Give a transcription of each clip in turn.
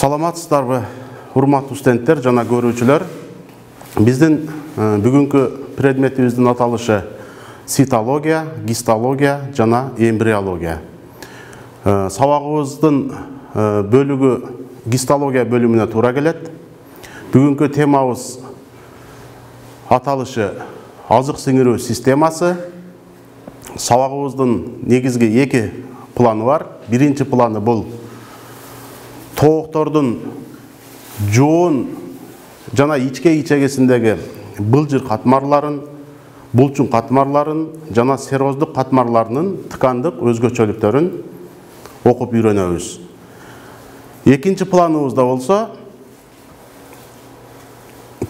Саламатсыздарбы, урматтуу студенттер жана көрүүчүлөр. Биздин бүгүнкү предметибиздин аталышы цитология, гистология жана эмбриология. Сабагыбыздын бөлүгү гистология бөлүмүнө туура келет. Бүгүнкү темабыз аталышы азык сиңирүү системасы. Сабагыбыздын негизги эки планы бар. Биринчи планы бул тооктордун жоон жана ичке ичегесиндеги былжыр катмарларын, булчун катмарларын жана сероздук катмарларынын ткандык өзгөчөлүктөрүн окуп үйрөнөбүз. Экинчи планыбызда болсо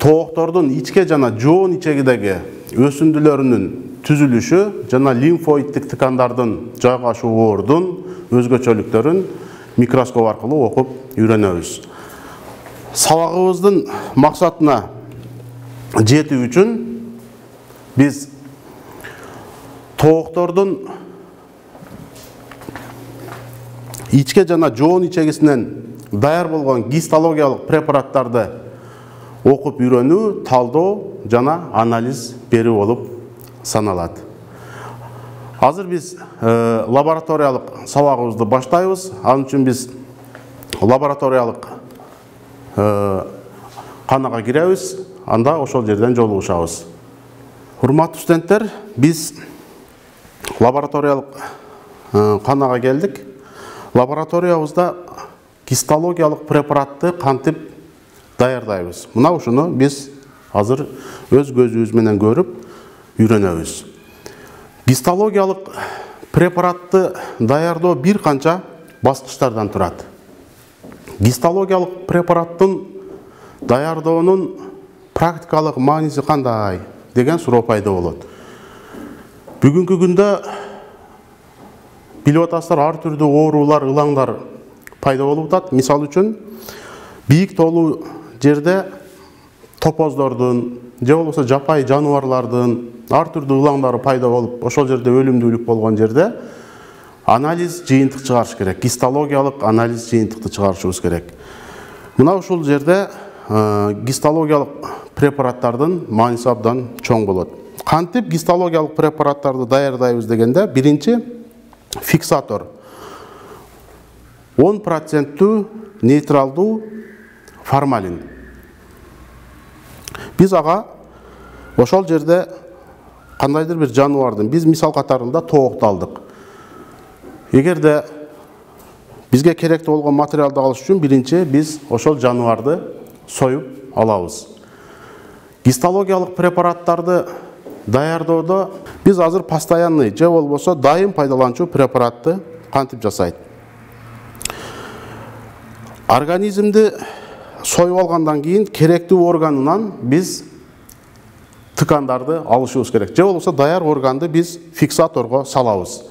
тооктордун ичке жана жоон ичегидеги өсүндүлөрүнүн түзүлүшү жана лимфоидтик ткандардын жайгашуу ордун өзгөчөлүктөрүн микроскоп аркылуу окуп үйрөнөбүз. Сабагыбыздын максатына жетүү үчүн биз тооктордун ичке жана жоон ичегисинен даяр болгон гистологиялык препараттарды окуп үйрөнүү, талдоо жана анализ берүү болуп саналат. Азыр биз лабораториялык сабагыбызды баштайбыз. Ал үчүн биз лабораториялык канага киребиз, анда ошол жерден жолугушабыз. Урматтуу студенттер, биз лабораториялык канага келдик. Лабораториябызда гистологиялык препаратты кантип даярдайбыз. Мына ушуну биз азыр өз көзүбүз менен көрүп үйрөнөбүз. Гистологиялык препаратты даярдоо бир канча баскычтардан турат. Гистологиялык препараттын даярдоонун практикалык мааниси кандай деген суроо пайда болот. Бүгүнкү күндө билип атасыздар, ар түрдүү оорулар, ылаңдар пайда болуп атат. Мисалы үчүн, бийик тоолуу жерде топоздордун же болбосо жапайы жаныбарлардын ар түрдүү ылаңдары пайда болуп, ошол жерде өлүмдүүлүк болгон жерде анализ жыйынтык чыгарыш керек. Гистологиялык анализ жыйынтыкты чыгарышыбыз керек. Мына ушул жерде гистологиялык препараттардын мааниси абдан чоң болот. Кантип гистологиялык препараттарды даярдайбыз дегенде, биринчи фиксатор 10% нейтралдуу формалин. Биз ага ошол жерде кандайдыр бир жаныбардын, биз мисал катарында тоокты алдык. Эгерде бизге керектүү болгон материалды алыш үчүн биринчи биз ошол жаныбарды союп алабыз. Гистологиялык препараттарды даярдоодо биз азыр постоянный же болбосо дайым пайдаланчу препаратты кантип жасайт? Организмди союп алгандан кийин керектүү органынан биз ткандарды алышыбыз керек. Же болбосо даяр органды биз фиксаторго салабыз.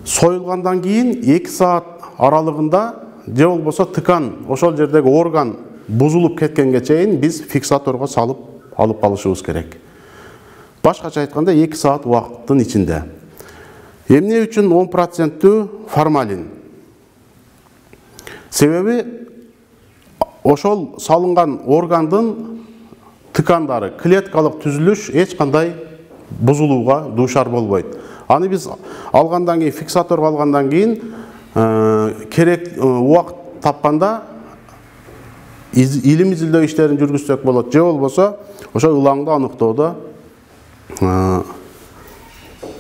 Союлгандан кийин 2 саат аралыгында же болбосо ткан, ошол жердеги орган бузулуп кеткенге чейин биз фиксаторго салып алып калышыбыз керек. Башкача айтканда 2 саат убакыттын ичинде. Эмне үчүн 10% формалин? Себеби ошол салынган органдын ткандары, клеткалык түзүлүш эч кандай бузулууга дуушар болбойт. Аны биз алгандан кийин, фиксаторго алгандан кийин керек убакыт тапканда илим изилдөө иштерин жүргүзсөк болот, же болбосо ошо ылаңды аныктоодо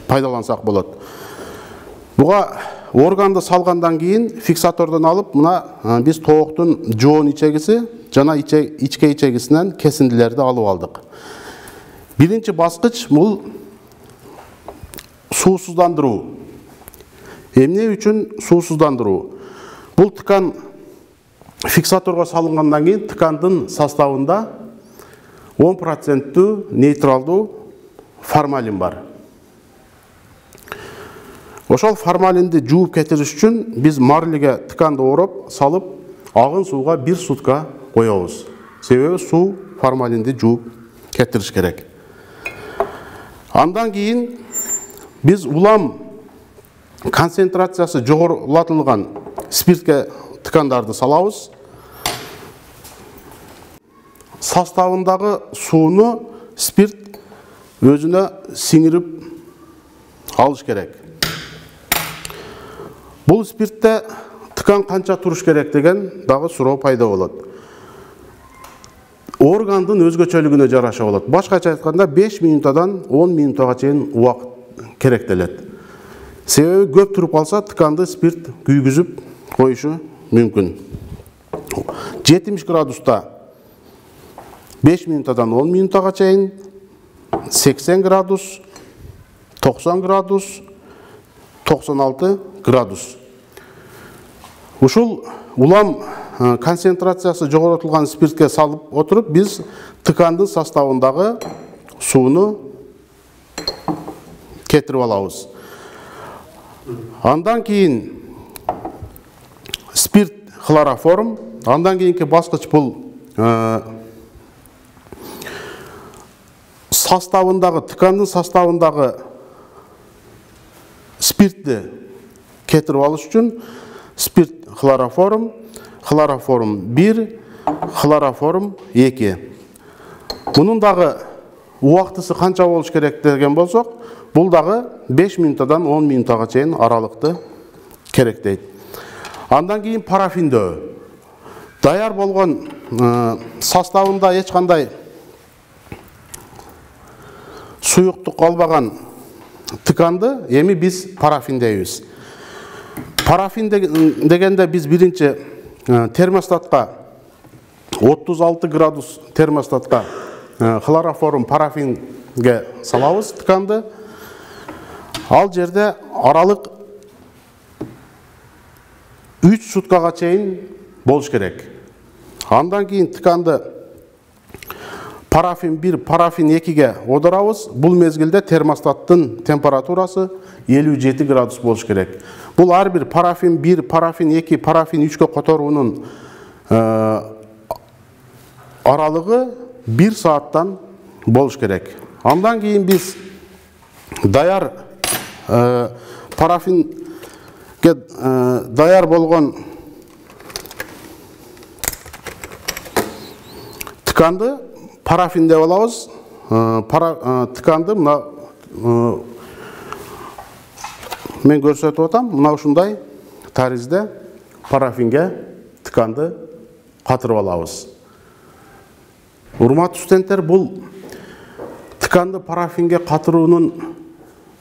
пайдалансак болот. Буга органды салгандан кийин фиксатордон алып, мына биз тооктун жоон ичегиси жана ичке ичегисинен кесиндилерди алып алдык. Биринчи баскыч бул суусуздандыруу. Эмне үчүн суусуздандыруу? Бул ткан фиксаторго салынгандан кийин ткандын составында 10% нейтралдуу формалин бар. Ошол формалинди жууп кетириш үчүн биз марлиге тканды ороп салып, агын сууга 1 сутка коебуз. Себеби суу формалинди жууп кетириш керек. Андан кийин биз улам концентрациясы жогорулатылган спиртке ткандарды салабыз. составындағы суыны спирт өзіне сіңіріп алыш керек. Бұл спиртте тыкан қанша тұрыш керек деген дағы сұрау пайда болады. Органдың өзгөчөлүгүнө жараша болады. Башкача айтканда 5 минутадан 10 минутага чейин убакыт керектелет. Себеби көп туруп алса тыканды спирт күйгүзүп коюшу мүмкүн. 70 градуста 5 минутадан 10 минутага чейин, 80 градус, 90 градус, 96 градус. Ушул улам концентрациясы жогоротулган спиртке салып отуруп, биз тыкандын составындагы сууну кетирип алабыз. Андан кийин спирт хлороформ, андан кийинки баскыч бул тыкандын составындагы спиртти кетирип алыш үчүн спирт хлороформ, хлороформ 1, хлороформ 2. Bunun дагы убактысы канча болуш керек деген болсок, бул дагы 5 минутадан 10 минутага чейин аралыкты керектейт. Андан кийин парафиндөө. Даяр болгон составында эч кандай суюктук албаган тыканды эми биз парафин дейбиз. Парафин дегенде биз биринчи термостатка 36 градус термостатка хлороформ парафинге салабыз тыканды. Ал жерде аралык 3 суткага чейин болуш керек. Андан кийин тыканды парафин 1, парафин 2ге одорабыз. Бул мезгилде термостаттын температурасы 57 градус болуш керек. Бул ар бир парафин 1, парафин 2, парафин 3ге которуунун аралыгы 1 сааттан болуш керек. Андан кийин биз даяр парафинге даяр болгон тыканды парафин деп алабыз. Тыканды мына мен көрсөтүп атам, мына ушундай таризде парафинге тыканды катырып алабыз. Урматтуу студенттер, бул тыканды парафинге катыруунун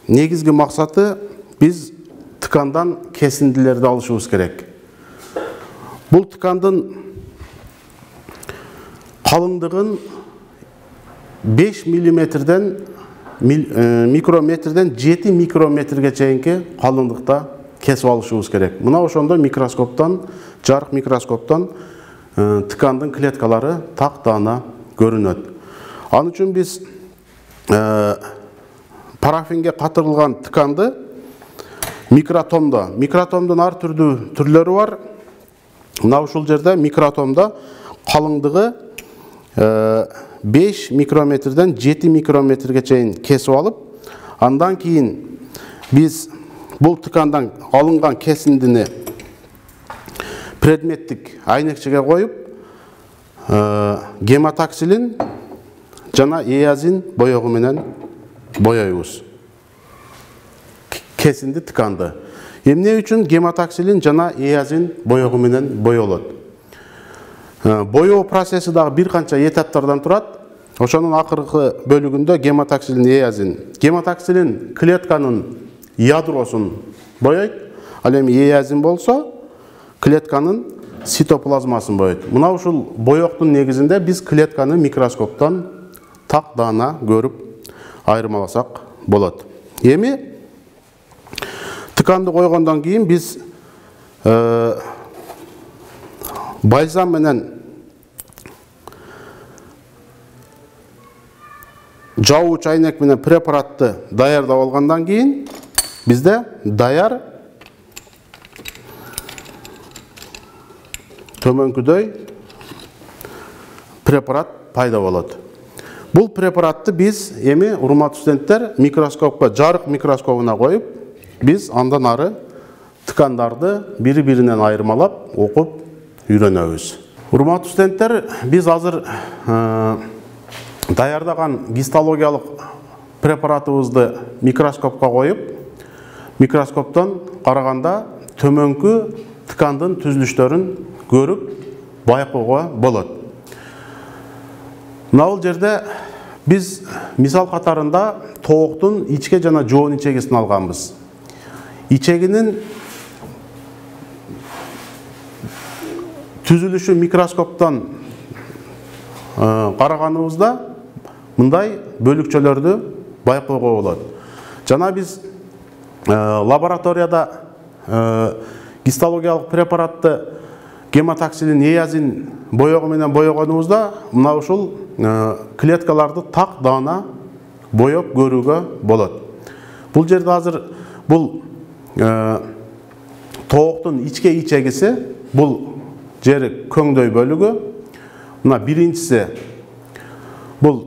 негизги максаты биз тыкандан кесиндилерди алышыбыз керек. Бул тыкандын калыңдыгын 5 миллиметрден микрометрден 7 микрометрге чейинки калыңдыкта кесип алышыбыз керек. Мына ошондо микроскоптон, жарык микроскоптон тыкандын клеткалары так даана көрүнөт. Ал үчүн биз парафинге катырылган тыканды микротомдун ар түрдүү түрлөрү бар. Мына ушул жерде микротомдо калыңдыгы 5 микрометрден 7 микрометрге чейин кесип алып, андан кийин биз бул тыкандан алынган кесиндини предметтик айнекчеге коюп, гематоксилин жана эазин боёгу менен боёйбуз. Кесинди тыканды. Эмне үчүн гематоксилин жана эазин боёгу менен боёлот? Боёу процесси дагы бир канча этаптардан турат. Ошонун акыркы бөлүгүндө гематоксилин, эазин. Гематоксилин клетканын ядросун боёйт. Ал эми эазин болсо клетканын цитоплазмасын боёйт. Мына ушул боёктун негизинде биз клетканы микроскоптон так даана көрүп айырмаласак болот. Эми тыканды койгондон кийин биз бальзам менен жауыч айнек менен препаратты даярдап алгандан кийин бизде даяр төмөнкүдөй препарат пайда болот. Бул препаратты биз эми урматтуу студенттер микроскопко, жарык микроскопуна коюп, биз андан ары тыкандарды бири-биринен айырмалап окуп үйрөнөбүз. Урматтуу студенттер, биз азыр даярдаган гистологиялык препаратыбызды микроскопко коюп, микроскоптон караганда төмөнкү ткандын түзүлүштөрүн көрүп байкоого болот. Мына жерде биз мисал катарында тооктун ичке жана жоон ичегисин алганбыз. Ичегинин түзүлүшү микроскоптон караганыбызда мындай бөлүкчөлөрдү байкоого болот. Жана биз лабораторияда гистологиялык препаратты гематоксилин эязин боёгу менен боёгонубузда мына ушул клеткаларды так даана боёп көрүүгө болот. Бул жерде азыр бул тооктун ичке ичегиси, бул жери көңдөй бөлүгү. Мына биринчиси бул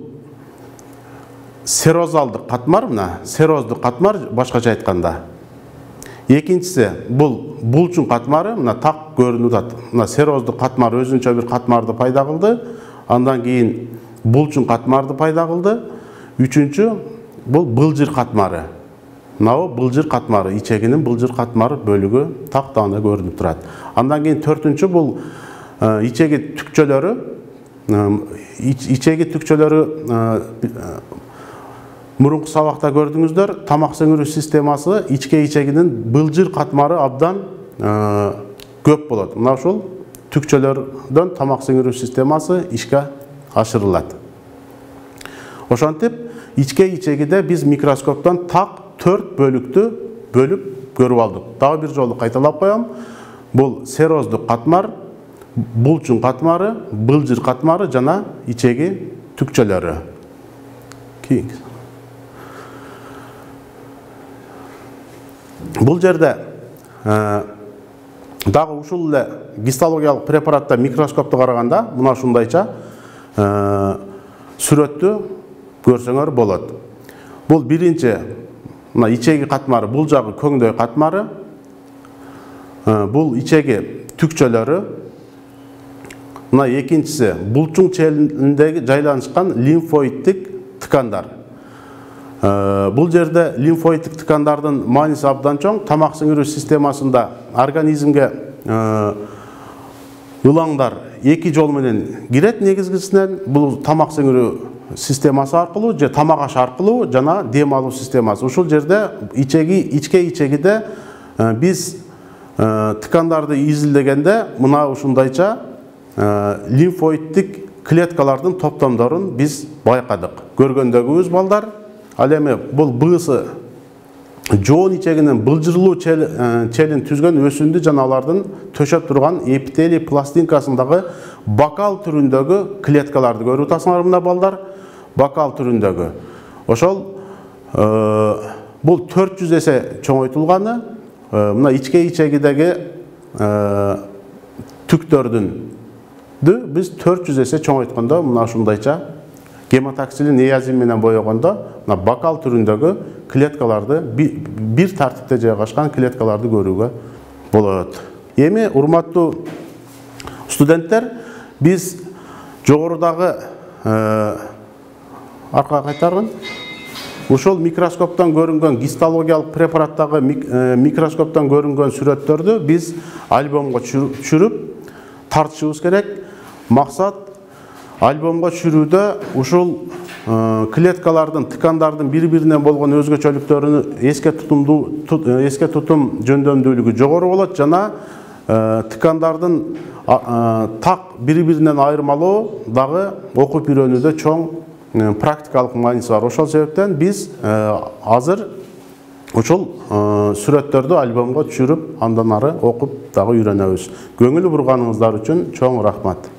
серозалдык катмар, мына сероздук катмар башкача айтканда. Экинчиси бул булчун катмары, мына так көрүнүп атат. Мына сероздук катмар өзүнчө бир катмарды пайда кылды. Андан кийин булчун катмарды пайда кылды. Үчүнчү бул былжыр катмары. Мына былжыр катмары, ичегинин былжыр катмар бөлүгү так даана көрүнүп турат. Андан кийин төртүнчү бул ичеги түкчөлөрү. Ичеги түкчөлөрү мурунку сабакта көрдүңүздөр, тамак сіңірүү системасы ичке ичегинин былжыр катмары абдан көп болот. Мына ушул түкчөлөрдөн тамак сіңірүү системасы ишке ашырылат. Ошентип, ичке ичегиде биз микроскоптон так 4 бөлүктү бөлүп көрүп алдык. Дагы бир жолу кайталап коем. Бул сероздук катмар, булчун катмары, былжыр катмары жана ичеги түкчөлөрү. Бул жерде дагы ушул эле гистологиялык препаратта микроскопту караганда мына ушундайча сүрөттү көрсөңөр болот. Бул биринчи мына ичеги катмары, бул жагы көңдөй катмары, бул ичеги түкчөлөрү. Мына экинчиси булчуң челиндеги жайланышкан лимфоидтик ткандар. Бул жерде лимфоидтик ткандардын мааниси абдан чоң. Тамак сіңірүү системасында организмге ылаңдар эки жол менен кирет негизгисинен. Бул тамак сіңірүү системасы аркылуу же тамак аш аркылуу жана дем алуу системасы. Ушул жерде ичке ичегиде биз ткандарды изилдегенде мына ушундайча лимфоидтик клеткалардын топтомдорун биз байкадык. Көргөндөгүбүз балдар. Ал эми бул быысы жоон ичегинин былжырлуу челин түзгөн өсүндү жана алардын төшөп турган эпителий пластинкасындагы бокал түрүндөгү клеткаларды көрүп атасыңар мына балдар. Бокал түрүндөгү. Ошол бул 400 эсе чоңойтулганы, мына ичке ичегидеги түктөрдүн биз 400 эсе чоңойткондо мына ушундайча гематоксилин эязин менен боёгондо мына бокал түрүндөгү клеткаларды бир тартипте жайгашкан клеткаларды көрүүгө болот. Эми урматтуу студенттер, биз жогорудагы аркага кайтаргын. Ушул микроскоптон көрүнгөн гистологиялык препараттагы микроскоптон көрүнгөн сүрөттөрдү биз альбомго түшүрүп тартышыбыз керек. Максат альбомго түшүрүүдө ушул клеткалардын, ткандардын бири-биринен болгон өзгөчөлүктөрүнү эске тутум жөндөмдүүлүгү жогору болот жана ткандардын так бири-биринен айырмалоо дагы окуп үйрөнүүдө чоң практикалык мааниси бар. Ошол себептен биз азыр ушул сүрөттөрдү альбомго түшүрүп, андан ары окуп дагы үйрөнөбүз. Көңүл бурганыңыздар үчүн чоң рахмат.